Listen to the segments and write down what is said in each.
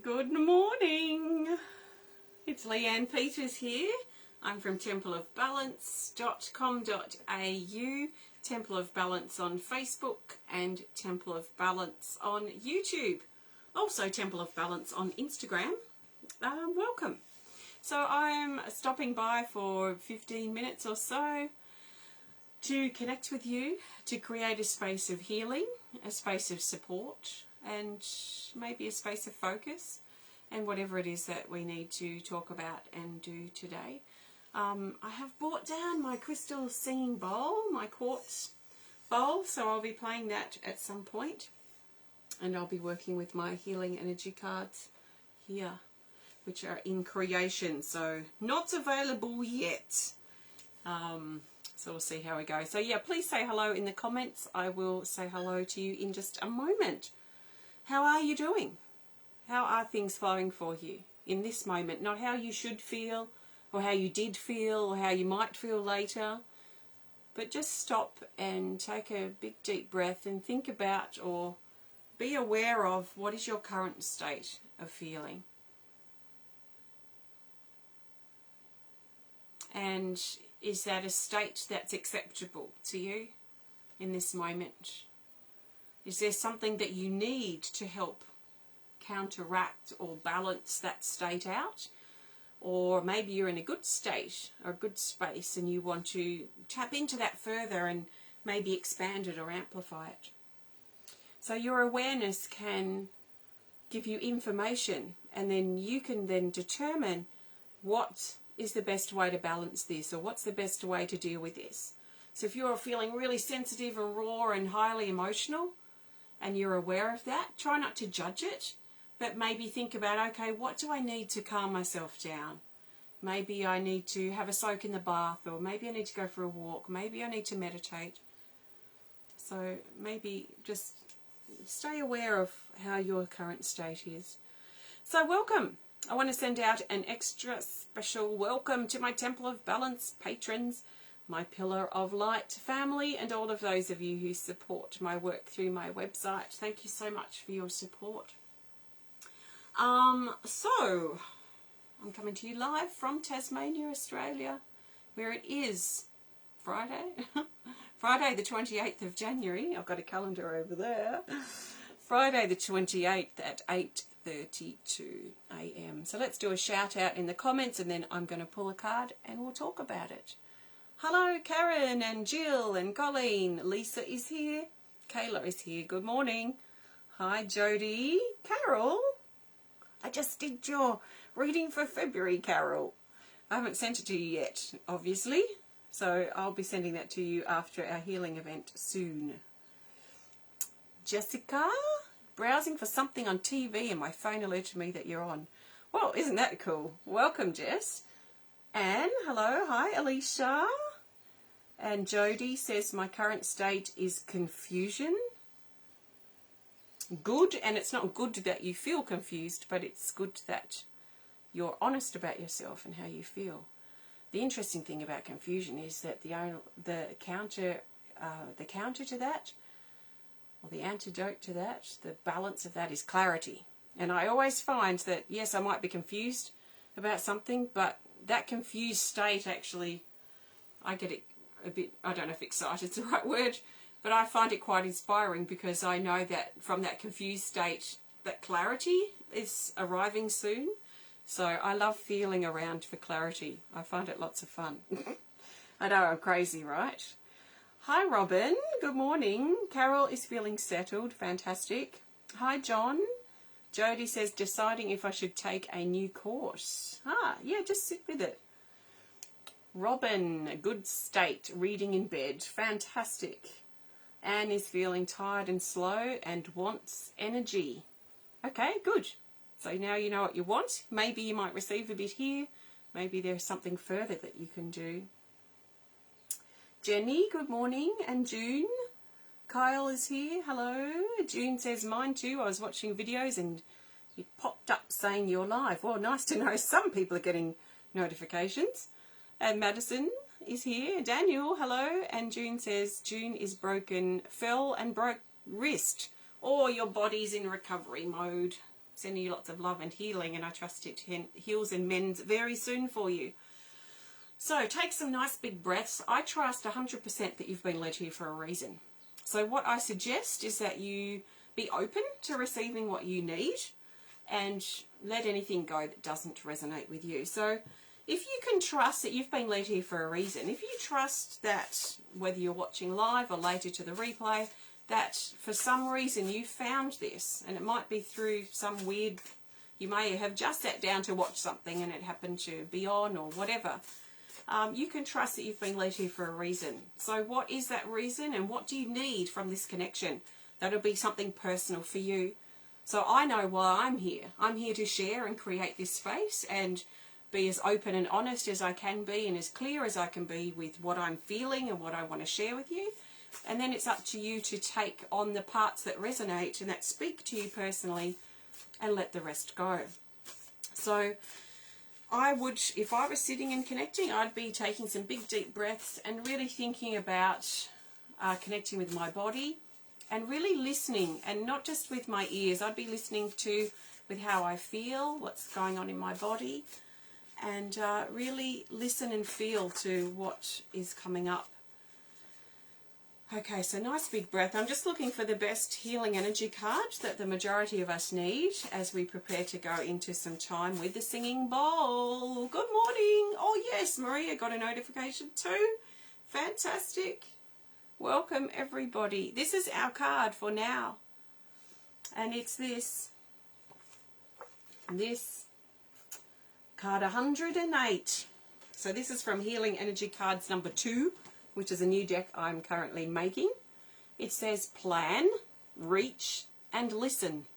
Good morning. It's Leanne Peters here. I'm from templeofbalance.com.au, Temple of Balance on Facebook and Temple of Balance on YouTube. Also Temple of Balance on Instagram. Welcome. So I'm stopping by for 15 minutes or so to connect with you, to create a space of healing, a space of support, and maybe a space of focus, and whatever it is that we need to talk about and do today. I have brought down my crystal singing bowl, my quartz bowl, so I'll be playing that at some point, and I'll be working with my healing energy cards here, which are in creation, so not available yet. So we'll see how we go. So yeah, please say hello in the comments. I will say hello to you in just a moment. How are you doing? How are things flowing for you in this moment? Not how you should feel, or how you did feel, or how you might feel later. But just stop and take a big deep breath and think about, or be aware of, what is your current state of feeling. And is that a state that's acceptable to you in this moment? Is there something that you need to help counteract or balance that state out? Or maybe you're in a good state or a good space and you want to tap into that further and maybe expand it or amplify it. So your awareness can give you information, and then you can then determine what is the best way to balance this, or what's the best way to deal with this. So if you're feeling really sensitive and raw and highly emotional, and you're aware of that, try not to judge it, but maybe think about, okay, what do I need to calm myself down? Maybe I need to have a soak in the bath, or maybe I need to go for a walk, maybe I need to meditate. So maybe just stay aware of how your current state is. So welcome. I want to send out an extra special welcome to my Temple of Balance patrons, my Pillar of Light family, and all of those of you who support my work through my website. Thank you so much for your support. So, I'm coming to you live from Tasmania, Australia, where it is Friday, Friday the 28th of January. I've got a calendar over there. Friday the 28th at 8:32 a.m. So let's do a shout out in the comments, and then I'm going to pull a card and we'll talk about it. Hello, Karen and Jill and Colleen. Lisa is here. Kayla is here. Good morning. Hi, Jody. Carol. I just did your reading for February, Carol. I haven't sent it to you yet, obviously. So I'll be sending that to you after our healing event soon. Jessica. Browsing for something on TV and my phone alerted me that you're on. Well, isn't that cool? Welcome, Jess. Anne, hello. Hi, Alicia. And Jody says my current state is confusion. Good, and it's not good that you feel confused, but it's good that you're honest about yourself and how you feel. The interesting thing about confusion is that the counter to that, or the antidote to that, the balance of that, is clarity. And I always find that, yes, I might be confused about something, but that confused state actually, I get it a bit, I don't know if excited is the right word, but I find it quite inspiring, because I know that from that confused state, that clarity is arriving soon. So I love feeling around for clarity. I find it lots of fun. I know, I'm crazy, right? Hi, Robin. Good morning. Carol is feeling settled. Fantastic. Hi, John. Jody says, deciding if I should take a new course. Yeah, just sit with it. Robin, good state, reading in bed. Fantastic. Anne is feeling tired and slow and wants energy. Okay, good. So now you know what you want. Maybe you might receive a bit here. Maybe there's something further that you can do. Jenny, good morning. And June. Kyle is here. Hello. June says, mine too. I was watching videos and it popped up saying you're live. Well, nice to know some people are getting notifications. And Madison is here. Daniel, hello. And June says, June is broken, fell and broke wrist. Or your body's in recovery mode. Sending you lots of love and healing, and I trust it heals and mends very soon for you. So take some nice big breaths. I trust 100% that you've been led here for a reason. So what I suggest is that you be open to receiving what you need and let anything go that doesn't resonate with you. So if you can trust that you've been led here for a reason, if you trust that whether you're watching live or later to the replay, that for some reason you found this, and it might be through some weird, you may have just sat down to watch something and it happened to be on or whatever, you can trust that you've been led here for a reason. So what is that reason, and what do you need from this connection? That'll be something personal for you. So I know why I'm here. I'm here to share and create this space and be as open and honest as I can be and as clear as I can be with what I'm feeling and what I want to share with you. And then it's up to you to take on the parts that resonate and that speak to you personally and let the rest go. So I would, if I was sitting and connecting, I'd be taking some big deep breaths and really thinking about connecting with my body and really listening, and not just with my ears. I'd be listening to with how I feel, what's going on in my body, and really listen and feel to what is coming up. Okay, so nice big breath. I'm just looking for the best healing energy card that the majority of us need as we prepare to go into some time with the singing bowl. Good morning. Oh yes, Maria got a notification too. Fantastic. Welcome everybody. This is our card for now. And it's this card 108. So this is from Healing Energy Cards number 2, which is a new deck I'm currently making. It says plan, reach, and listen.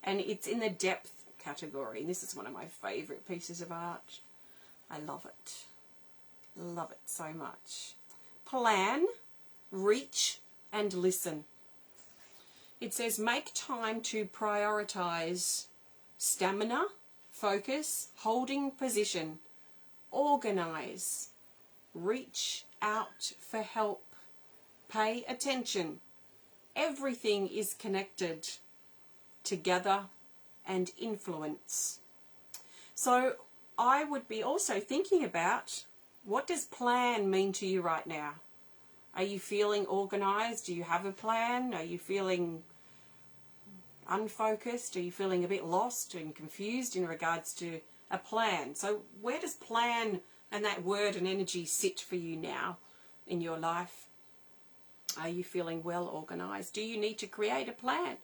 And it's in the depth category. And this is one of my favourite pieces of art. I love it. Love it so much. Plan, reach, and listen. It says make time to prioritise stamina, focus, holding position, organise, reach out for help, pay attention. Everything is connected together and influence. So I would be also thinking about, what does plan mean to you right now? Are you feeling organised? Do you have a plan? Are you feeling unfocused? Are you feeling a bit lost and confused in regards to a plan? So where does plan and that word and energy sit for you now in your life? Are you feeling well organised? Do you need to create a plan?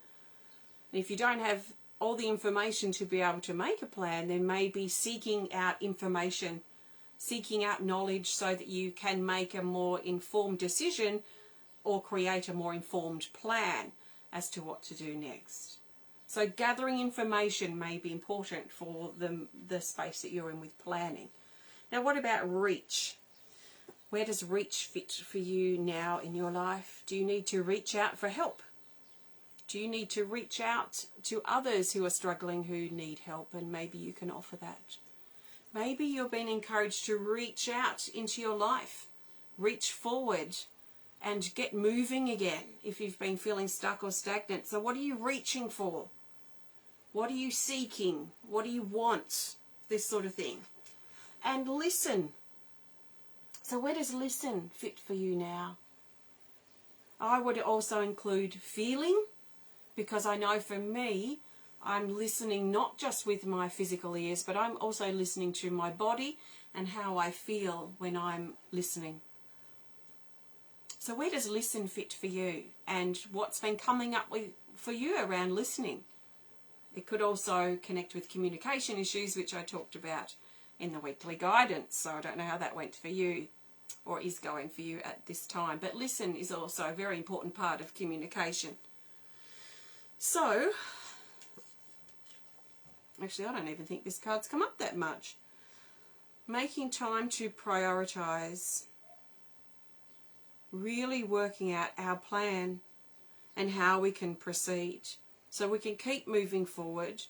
And if you don't have all the information to be able to make a plan, then maybe seeking out information, seeking out knowledge so that you can make a more informed decision or create a more informed plan as to what to do next. So gathering information may be important for the space that you're in with planning. Now what about reach? Where does reach fit for you now in your life? Do you need to reach out for help? Do you need to reach out to others who are struggling, who need help, and maybe you can offer that? Maybe you're being encouraged to reach out into your life, reach forward and get moving again if you've been feeling stuck or stagnant. So what are you reaching for? What are you seeking? What do you want? This sort of thing. And listen. So where does listen fit for you now? I would also include feeling, because I know for me, I'm listening not just with my physical ears, but I'm also listening to my body and how I feel when I'm listening. So where does listen fit for you, and what's been coming up for you around listening? It could also connect with communication issues, which I talked about in the weekly guidance. So I don't know how that went for you or is going for you at this time. But listen is also a very important part of communication. So, actually I don't even think this card's come up that much. Making time to prioritise. Really working out our plan and how we can proceed so we can keep moving forward,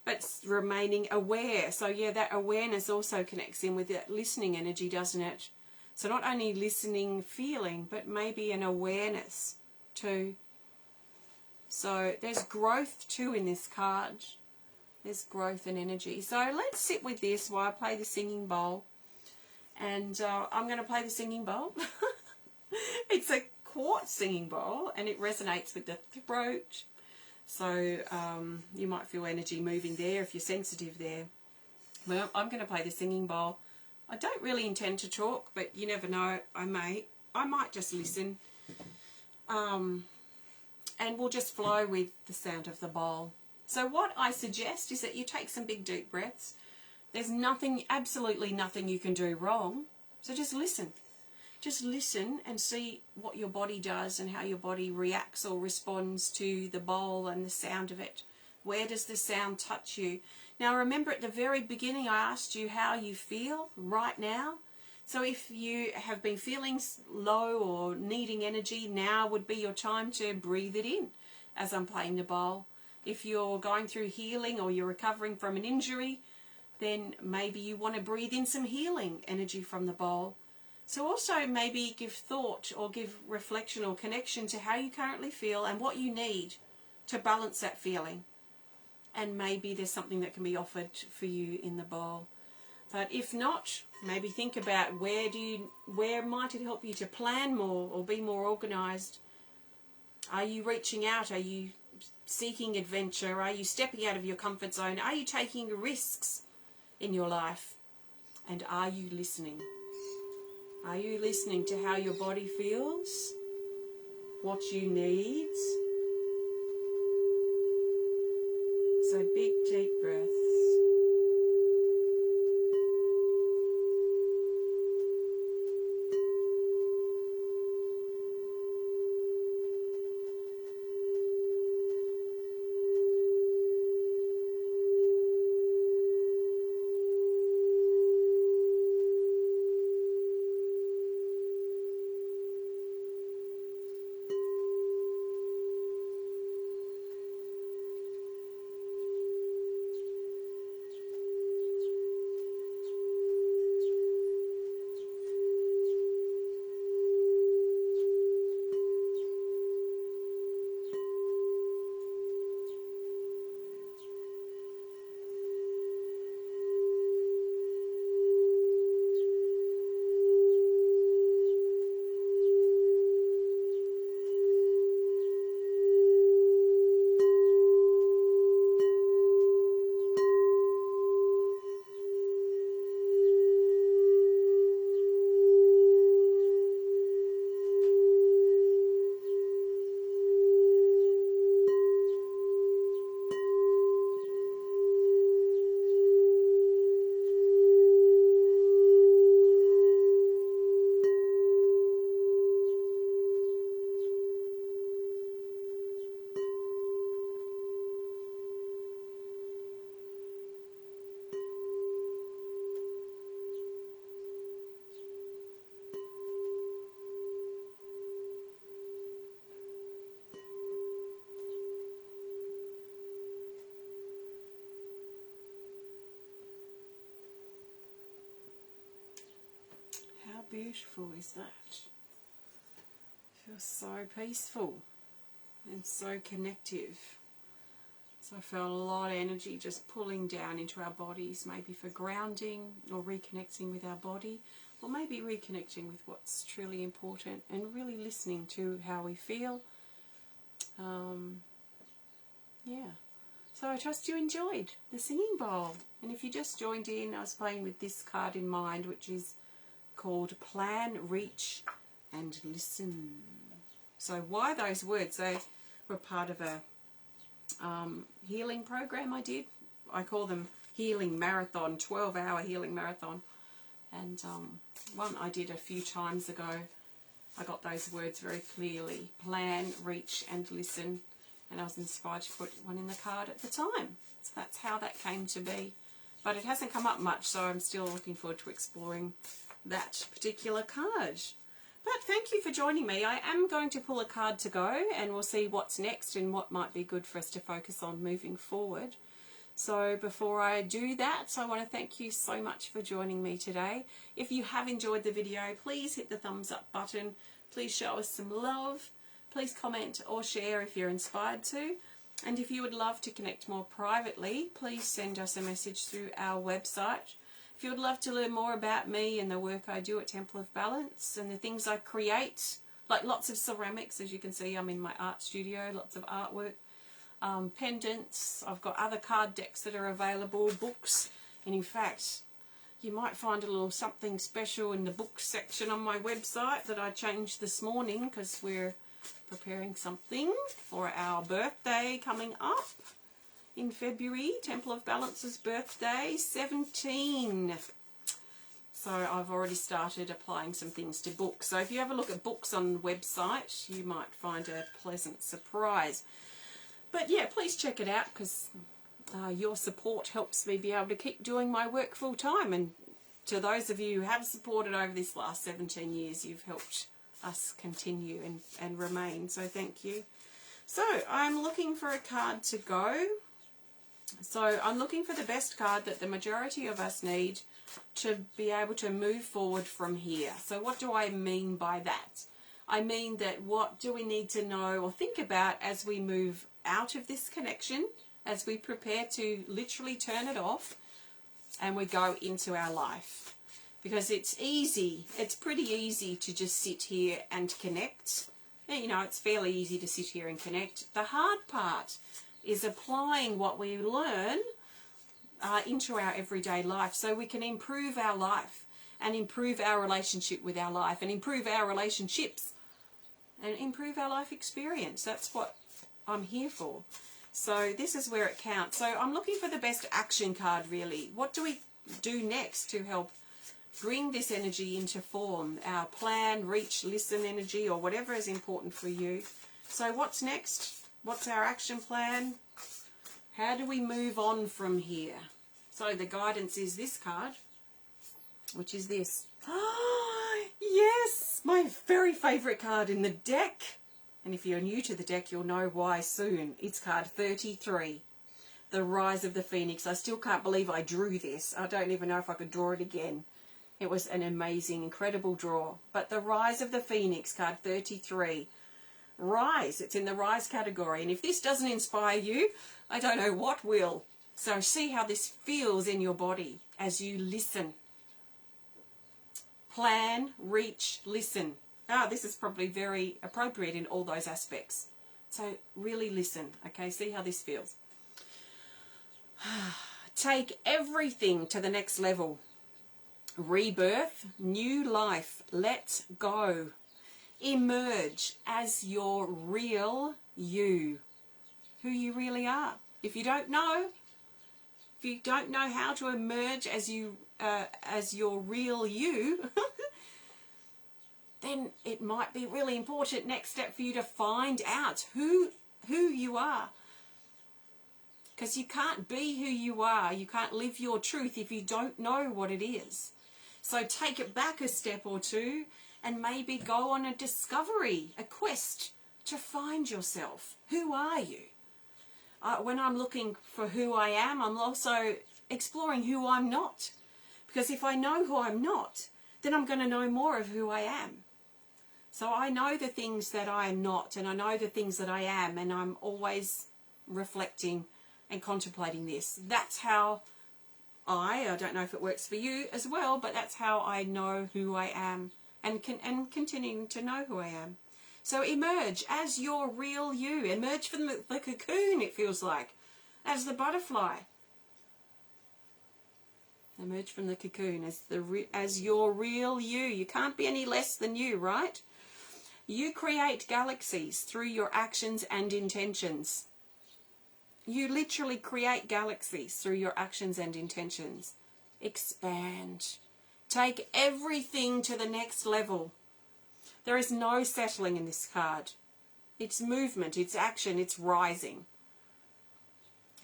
but remaining aware. So yeah, that awareness also connects in with that listening energy, doesn't it? So not only listening, feeling, but maybe an awareness too. So there's growth too in this card. There's growth and energy. So let's sit with this while I play the singing bowl. And I'm going to play the singing bowl. It's a quartz singing bowl and it resonates with the throat. So you might feel energy moving there if you're sensitive there. Well, I'm going to play the singing bowl. I don't really intend to talk, but you never know. I might just listen. And we'll just flow with the sound of the bowl. So what I suggest is that you take some big deep breaths. There's nothing, absolutely nothing you can do wrong. So just listen. Just listen and see what your body does and how your body reacts or responds to the bowl and the sound of it. Where does the sound touch you? Now remember, at the very beginning I asked you how you feel right now. So if you have been feeling low or needing energy, now would be your time to breathe it in as I'm playing the bowl. If you're going through healing or you're recovering from an injury, then maybe you want to breathe in some healing energy from the bowl. So also maybe give thought or give reflection or connection to how you currently feel and what you need to balance that feeling. And maybe there's something that can be offered for you in the bowl. But if not, maybe think about where might it help you to plan more or be more organised. Are you reaching out? Are you seeking adventure? Are you stepping out of your comfort zone? Are you taking risks in your life? And are you listening? Are you listening to how your body feels? What you need? So big deep breaths. How beautiful is that? It feels so peaceful and so connective. So I felt a lot of energy just pulling down into our bodies, maybe for grounding or reconnecting with our body, or maybe reconnecting with what's truly important and really listening to how we feel. Yeah. So I trust you enjoyed the singing bowl. And if you just joined in, I was playing with this card in mind, which is called Plan, Reach and Listen. So why those words? They were part of a healing program I did. I call them healing marathon, 12-hour healing marathon. And one I did a few times ago. I got those words very clearly. Plan, reach and listen. And I was inspired to put one in the card at the time. So that's how that came to be. But it hasn't come up much, so I'm still looking forward to exploring that particular card. But thank you for joining me. I am going to pull a card to go, and we'll see what's next and what might be good for us to focus on moving forward. So before I do that, I want to thank you so much for joining me today. If you have enjoyed the video, please hit the thumbs up button. Please show us some love. Please comment or share if you're inspired to. And if you would love to connect more privately, please send us a message through our website. If you would love to learn more about me and the work I do at Temple of Balance and the things I create, like lots of ceramics, as you can see, I'm in my art studio, lots of artwork, pendants, I've got other card decks that are available, books, and in fact, you might find a little something special in the book section on my website that I changed this morning because we're preparing something for our birthday coming up in February, Temple of Balance's birthday, 17. So I've already started applying some things to books. So if you have a look at books on the website, you might find a pleasant surprise. But yeah, please check it out because your support helps me be able to keep doing my work full time. And to those of you who have supported over this last 17 years, you've helped us continue and remain. So thank you. So I'm looking for a card to go. So I'm looking for the best card that the majority of us need to be able to move forward from here. So what do I mean by that? I mean that what do we need to know or think about as we move out of this connection, as we prepare to literally turn it off and we go into our life. Because it's easy, it's pretty easy to just sit here and connect. You know, it's fairly easy to sit here and connect. The hard part is applying what we learn into our everyday life so we can improve our life and improve our relationship with our life and improve our relationships and improve our life experience. That's what I'm here for. So this is where it counts. So I'm looking for the best action card, really. What do we do next to help bring this energy into form? Our plan, reach, listen energy, or whatever is important for you. So what's next? What's our action plan? How do we move on from here? So the guidance is this card, which is this. Ah, yes, my very favourite card in the deck. And if you're new to the deck, you'll know why soon. It's card 33, the Rise of the Phoenix. I still can't believe I drew this. I don't even know if I could draw it again. It was an amazing, incredible draw. But the Rise of the Phoenix, card 33. Rise, it's in the Rise category. And if this doesn't inspire you, I don't know what will. So see how this feels in your body as you listen. Plan, reach, listen. This is probably very appropriate in all those aspects. So really listen, okay? See how this feels. Take everything to the next level. Rebirth, new life, let go. Emerge as your real you, who you really are. If you don't know how to emerge as your real you, then it might be really important next step for you to find out who you are. Because you can't be who you are, you can't live your truth if you don't know what it is. So take it back a step or two and maybe go on a discovery, a quest to find yourself. Who are you? When I'm looking for who I am, I'm also exploring who I'm not. Because if I know who I'm not, then I'm going to know more of who I am. So I know the things that I am not, and I know the things that I am, and I'm always reflecting and contemplating this. That's how I don't know if it works for you as well, but that's how I know who I am and continuing to know who I am. So emerge as your real you. Emerge from the cocoon, it feels like, as the butterfly. Emerge from the cocoon as your real you. You can't be any less than you, right? You create galaxies through your actions and intentions. You literally create galaxies through your actions and intentions. Expand. Take everything to the next level. There is no settling in this card. It's movement, it's action, it's rising.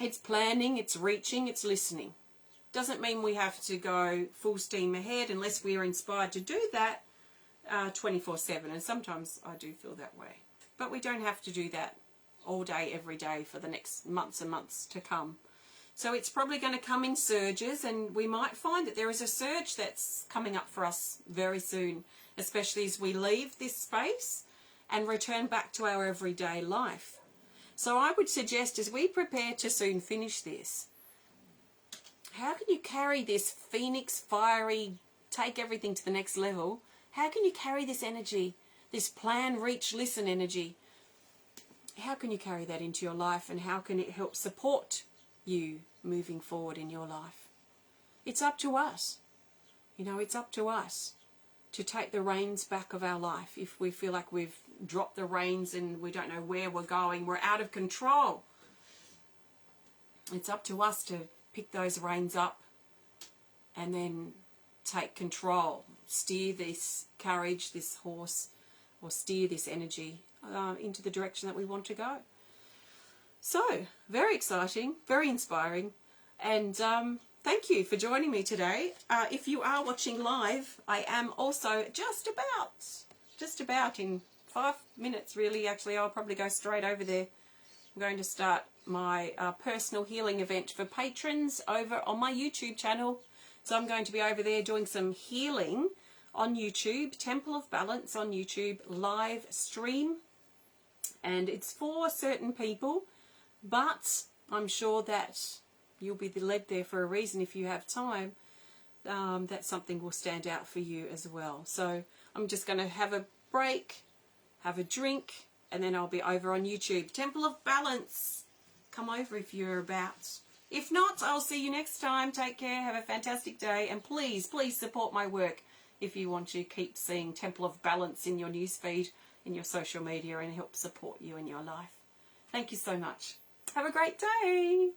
It's planning, it's reaching, it's listening. Doesn't mean we have to go full steam ahead unless we are inspired to do that 24/7. And sometimes I do feel that way. But we don't have to do that all day, every day for the next months and months to come. So it's probably going to come in surges, and we might find that there is a surge that's coming up for us very soon, especially as we leave this space and return back to our everyday life. So I would suggest, as we prepare to soon finish this, how can you carry this phoenix, fiery, take everything to the next level? How can you carry this energy, this plan, reach, listen energy? How can you carry that into your life, and how can it help support you moving forward in your life? It's up to us. You know, it's up to us to take the reins back of our life. If we feel like we've dropped the reins and we don't know where we're going, we're out of control. It's up to us to pick those reins up and then take control, steer this carriage, this horse, or steer this energy into the direction that we want to go. So, very exciting, very inspiring, and thank you for joining me today. If you are watching live, I am also just about in 5 minutes, really, actually, I'll probably go straight over there. I'm going to start my personal healing event for patrons over on my YouTube channel. So I'm going to be over there doing some healing on YouTube, Temple of Balance on YouTube, live stream. And it's for certain people, but I'm sure that you'll be led there for a reason if you have time. That something will stand out for you as well. So I'm just going to have a break, have a drink, and then I'll be over on YouTube. Temple of Balance. Come over if you're about. If not, I'll see you next time. Take care. Have a fantastic day. And please, please support my work if you want to keep seeing Temple of Balance in your newsfeed, in your social media, and help support you in your life. Thank you so much. Have a great day.